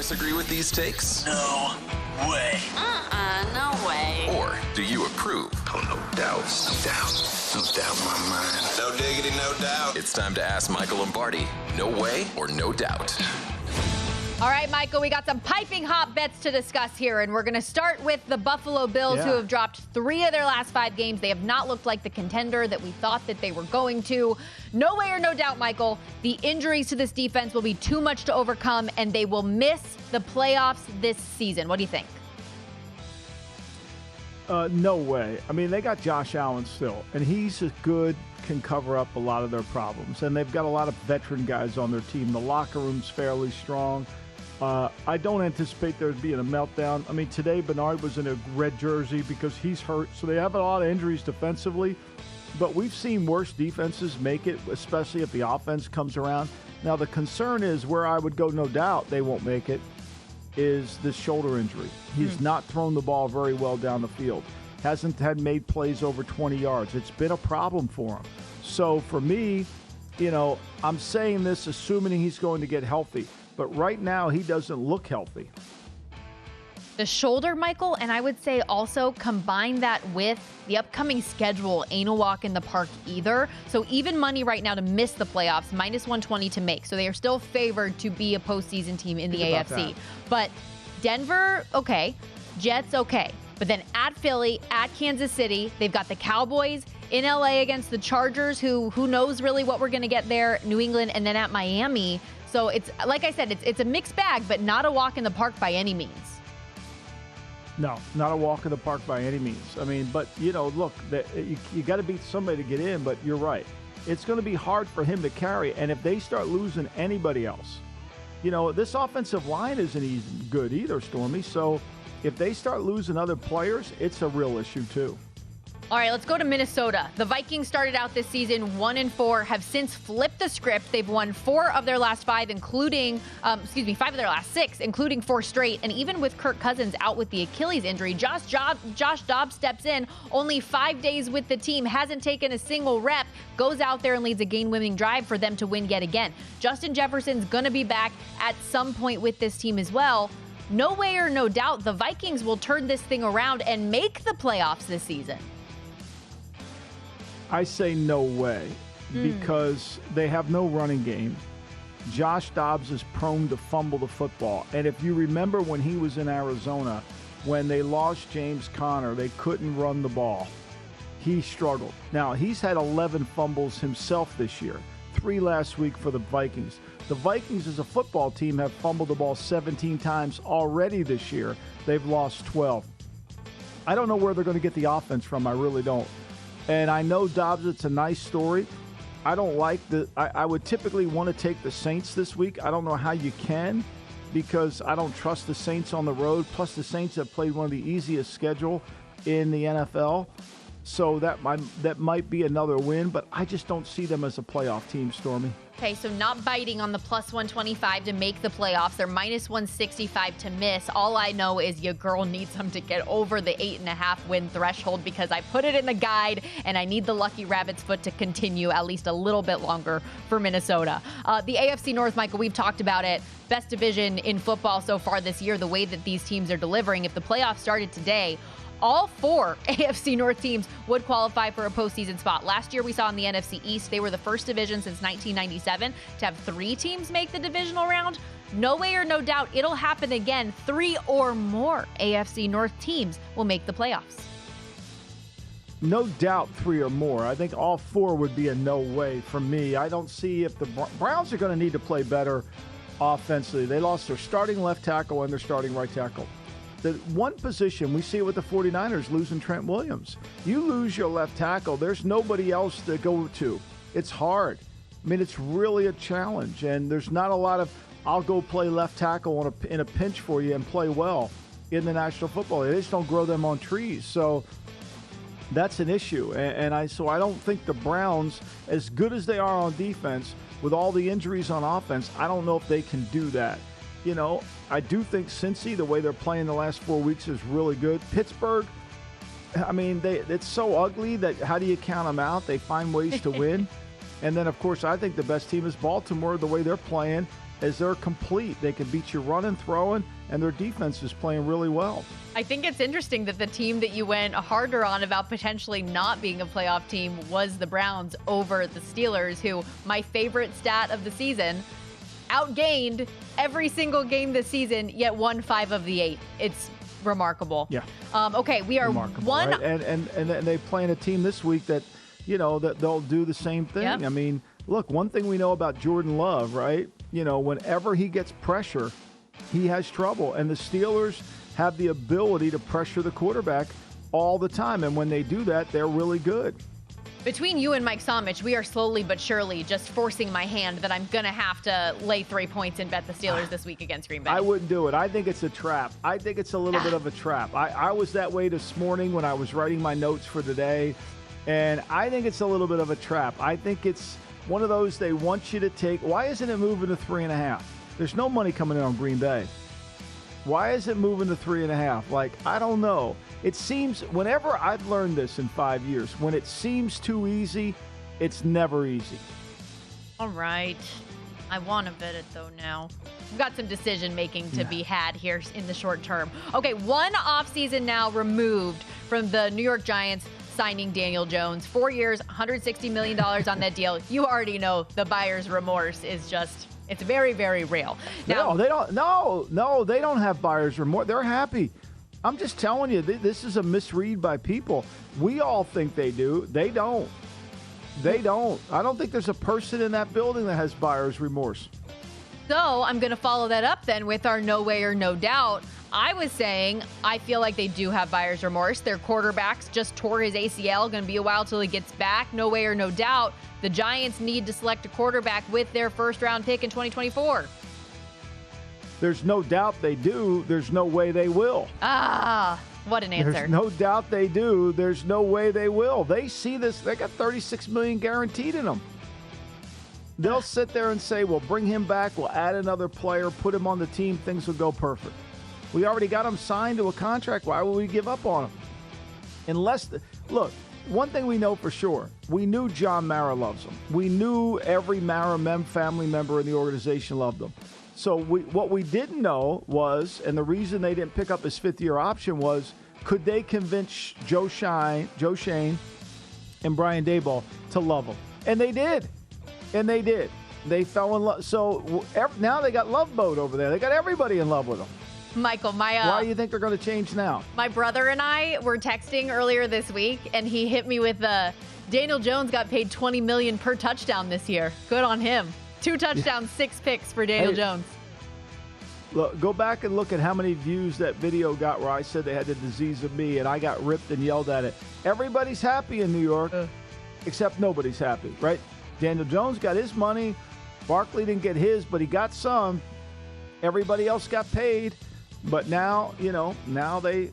disagree with these takes? No way. No way. Or do you approve? Oh, no doubt. No doubt in my mind. No diggity, no doubt. It's time to ask Michael Lombardi. No way or no doubt. All right, Michael, we got some piping hot bets to discuss here, and we're going to start with the Buffalo Bills, who have dropped 3 of their last 5 games. They have not looked like the contender that we thought that they were going to. No way or no doubt, Michael, the injuries to this defense will be too much to overcome, and they will miss the playoffs this season. What do you think? No way. I mean, they got Josh Allen still, and he's as good, can cover up a lot of their problems. And they've got a lot of veteran guys on their team. The locker room's fairly strong. I don't anticipate there being a meltdown. I mean, today Bernard was in a red jersey because he's hurt, so they have a lot of injuries defensively. But we've seen worse defenses make it, especially if the offense comes around. Now, the concern is where I would go, no doubt they won't make it, is this shoulder injury. He's not thrown the ball very well down the field. Hasn't had made plays over 20 yards. It's been a problem for him. So for me, I'm saying this assuming he's going to get healthy. But right now, he doesn't look healthy. The shoulder, Michael, and I would say also combine that with the upcoming schedule ain't a walk in the park either. So even money right now to miss the playoffs, minus 120 to make. So they are still favored to be a postseason team in the AFC. But Denver, okay. Jets, okay. But then at Philly, at Kansas City, they've got the Cowboys in LA against the Chargers, who knows really what we're going to get there, New England, and then at Miami. So it's, like I said, it's a mixed bag, but not a walk in the park by any means. No, not a walk in the park by any means. I mean, but, look, you got to beat somebody to get in, but you're right. It's going to be hard for him to carry, and if they start losing anybody else, this offensive line isn't even good either, Stormy. So if they start losing other players, it's a real issue too. All right, let's go to Minnesota. The Vikings started out this season 1-4, have since flipped the script. They've won 4 of their last 5, including, 5 of their last 6, including 4 straight. And even with Kirk Cousins out with the Achilles injury, Josh Dobbs steps in, only 5 days with the team, hasn't taken a single rep, goes out there and leads a game-winning drive for them to win yet again. Justin Jefferson's going to be back at some point with this team as well. No way or no doubt, the Vikings will turn this thing around and make the playoffs this season. I say no way because they have no running game. Josh Dobbs is prone to fumble the football. And if you remember when he was in Arizona, when they lost James Conner, they couldn't run the ball. He struggled. Now, he's had 11 fumbles himself this year, 3 last week for the Vikings. The Vikings as a football team have fumbled the ball 17 times already this year. They've lost 12. I don't know where they're going to get the offense from. I really don't. And I know Dobbs, it's a nice story. I don't like I would typically want to take the Saints this week. I don't know how you can because I don't trust the Saints on the road. Plus, the Saints have played one of the easiest schedule in the NFL. So that might be another win, but I just don't see them as a playoff team, Stormy. Okay, so not biting on the plus 125 to make the playoffs. They're minus 165 to miss. All I know is your girl needs them to get over the 8.5 win threshold because I put it in the guide and I need the lucky rabbit's foot to continue at least a little bit longer for Minnesota. The AFC North, Michael, we've talked about it. Best division in football so far this year, the way that these teams are delivering. If the playoffs started today, all 4 AFC North teams would qualify for a postseason spot. Last year we saw in the NFC East, they were the first division since 1997 to have 3 teams make the divisional round. No way or no doubt it'll happen again. 3 or more AFC North teams will make the playoffs. No doubt 3 or more. I think all 4 would be a no way for me. I don't see if the Browns are going to need to play better offensively. They lost their starting left tackle and their starting right tackle. The one position, we see it with the 49ers losing Trent Williams. You lose your left tackle, there's nobody else to go to. It's hard. I mean, it's really a challenge, and there's not a lot of, I'll go play left tackle in a pinch for you and play well in the National Football League. They just don't grow them on trees. So that's an issue. So I don't think the Browns, as good as they are on defense, with all the injuries on offense, I don't know if they can do that. I do think Cincy, the way they're playing the last 4 weeks, is really good. Pittsburgh, I mean, it's so ugly that how do you count them out? They find ways to win. And then, of course, I think the best team is Baltimore, the way they're playing. is they're complete. They can beat you running, throwing, and their defense is playing really well. I think it's interesting that the team that you went harder on about potentially not being a playoff team was the Browns over the Steelers, who, my favorite stat of the season, outgained every single game this season, yet won 5 of the 8. It's remarkable. Yeah. Okay, we are remarkable, one. right? And they playing a team this week that, that they'll do the same thing. Yep. I mean, look, one thing we know about Jordan Love, right? Whenever he gets pressure, he has trouble. And the Steelers have the ability to pressure the quarterback all the time. And when they do that, they're really good. Between you and Mike Somich, we are slowly but surely just forcing my hand that I'm going to have to lay 3 points and bet the Steelers this week against Green Bay. I wouldn't do it. I think it's a trap. I think it's a little bit of a trap. I was that way this morning when I was writing my notes for today, and I think it's a little bit of a trap. I think it's one of those they want you to take. Why isn't it moving to 3.5? There's no money coming in on Green Bay. Why is it moving to 3.5? I don't know. It seems, whenever I've learned this in 5 years, when it seems too easy, it's never easy. All right. I want to bet it, though, now. We've got some decision-making to be had here in the short term. Okay, one offseason now removed from the New York Giants signing Daniel Jones. 4 years, $160 million on that deal. You already know the buyer's remorse is just... It's very, very real. Now, they don't have buyer's remorse. They're happy. I'm just telling you, this is a misread by people. We all think they do. They don't. They don't. I don't think there's a person in that building that has buyer's remorse. So I'm going to follow that up then with our no way or no doubt. I was saying I feel like they do have buyer's remorse. Their quarterback's just tore his ACL. Going to be a while till he gets back. No way or no doubt. The Giants need to select a quarterback with their first-round pick in 2024. There's no doubt they do. There's no way they will. What an answer. There's no doubt they do. There's no way they will. They see this. They got $36 million guaranteed in them. They'll sit there and say, we'll bring him back. We'll add another player, put him on the team. Things will go perfect. We already got him signed to a contract. Why would we give up on him? Look, one thing we know for sure, we knew John Mara loves him. We knew every Mara family member in the organization loved him. So what we didn't know was, and the reason they didn't pick up his 5th-year option was, could they convince Joe Shane, and Brian Daboll to love him? And they did. They fell in love. So now they got Love Boat over there. They got everybody in love with him. Michael, why do you think they're going to change now? My brother and I were texting earlier this week, and he hit me with Daniel Jones got paid $20 million per touchdown this year. Good on him. 2 touchdowns, 6 picks for Daniel Jones. Look, go back and look at how many views that video got where I said they had the disease of me, and I got ripped and yelled at it. Everybody's happy in New York, except nobody's happy, right? Daniel Jones got his money. Barkley didn't get his, but he got some. Everybody else got paid. But now, now they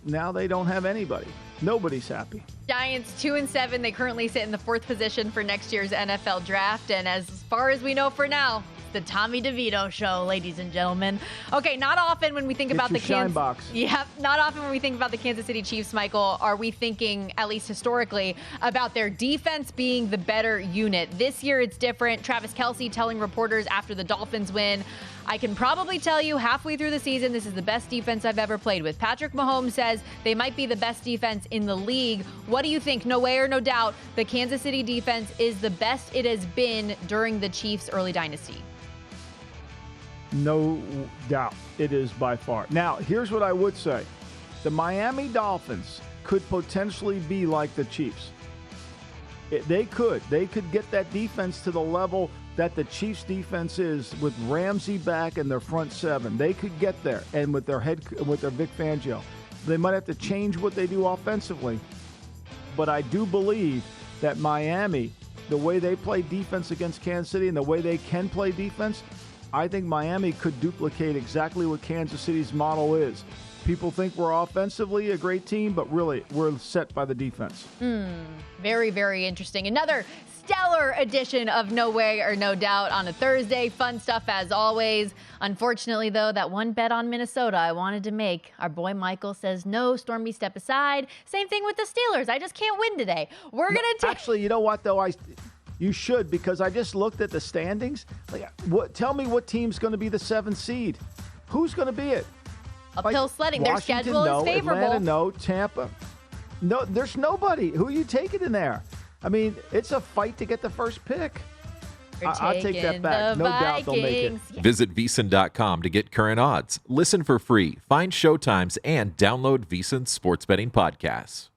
don't have anybody. Nobody's happy. Giants 2-7. They currently sit in the 4th position for next year's NFL draft. And as far as we know for now, it's the Tommy DeVito show, ladies and gentlemen. Okay, not often when we think about the shine box. Yeah, not often when we think about the Kansas City Chiefs, Michael, are we thinking, at least historically, about their defense being the better unit. This year it's different. Travis Kelce telling reporters after the Dolphins win, I can probably tell you halfway through the season, this is the best defense I've ever played with. Patrick Mahomes says they might be the best defense in the league. What do you think? No way or no doubt, the Kansas City defense is the best it has been during the Chiefs' early dynasty. No doubt it is by far. Now, here's what I would say. The Miami Dolphins could potentially be like the Chiefs. They could get that defense to the level that the Chiefs defense is with Ramsey back and their front 7. They could get there, and with their Vic Fangio. They might have to change what they do offensively. But I do believe that Miami, the way they play defense against Kansas City and the way they can play defense, I think Miami could duplicate exactly what Kansas City's model is. People think we're offensively a great team, but really we're set by the defense. Very, very interesting. Another stellar edition of No Way or No Doubt on a Thursday. Fun stuff as always. Unfortunately, though, that one bet on Minnesota I wanted to make, our boy Michael says no. Stormy, step aside. Same thing with the Steelers. I just can't win today. We're going to take... Actually, you know what, though? You should, because I just looked at the standings. Tell me what team's going to be the 7th seed. Who's going to be it? Uphill sledding. Washington, Their schedule no. is favorable. Atlanta, no. Tampa. No, there's nobody. Who are you taking in there? I mean, it's a fight to get the first pick. I'll take that back. No doubt they'll make it. Visit VSiN.com to get current odds. Listen for free. Find showtimes and download VSiN sports betting podcasts.